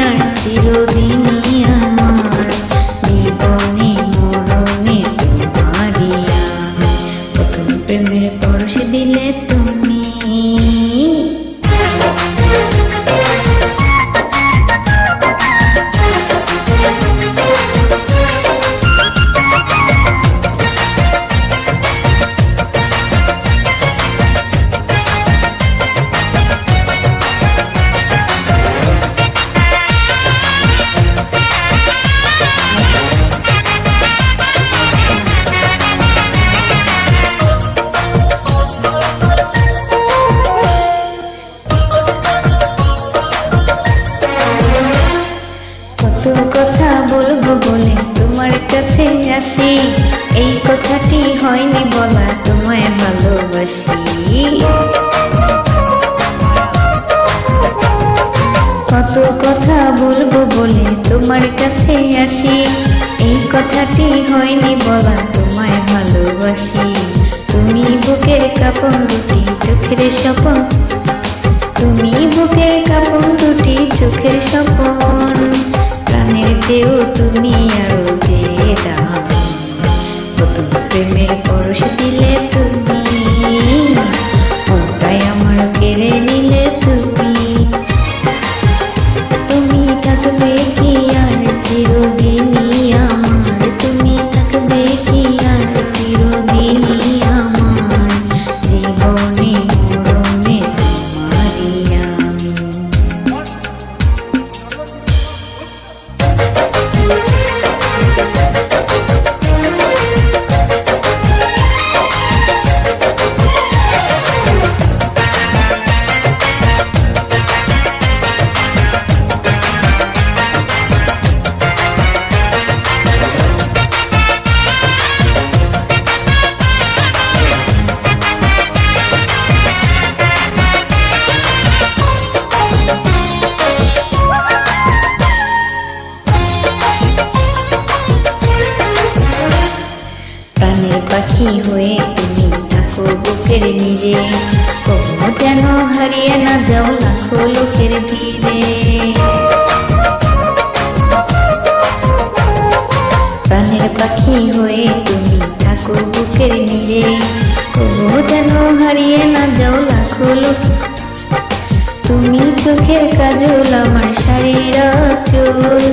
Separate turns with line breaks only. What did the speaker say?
আর চিরদিনই আমার, জীবনে মরণে তোমারই আমি। প্রথম প্রেমের পরশ দিলে তুমি। কত কথা বলবো বলে তোমার কাছে আসি, এই কথাটি হয়নি বলা তোমায় ভালোবাসি। কত কথা বলবো বলে তোমার কাছে আসি, এই কথাটি হয়নি বলা তোমায় ভালোবাসি। তুমি বুকের কাঁপন দুটি চোখের স্বপন, তুমি বুকের কাঁপন দুটি চোখের স্বপন, প্রাণের চেয়েও তুমি আরো যে দাম। প্রথম প্রেমের পরশ দিলে তুমি, ওটাই আমার কেড়ে নিলে তুমি। তুমি থাকবে কি আর চিরদিনই আমার, তুমি থাকবে কি আর চিরদিনই আমার, জীবনে মরণে তোমারই আমি। প্রাণের পাখি হয়ে তুমি থাকো বুকের নিরে, কখনো যেন হারিয়ে না যাও লাখো লোকের ভিড়ে। প্রাণের পাখি হয়ে তুমি থাকো বুকের নিরে, কখনো যেন হারিয়ে না যাও লাখো লোক। তুমি চোখের কাজল আমার শাড়ির আঁচল,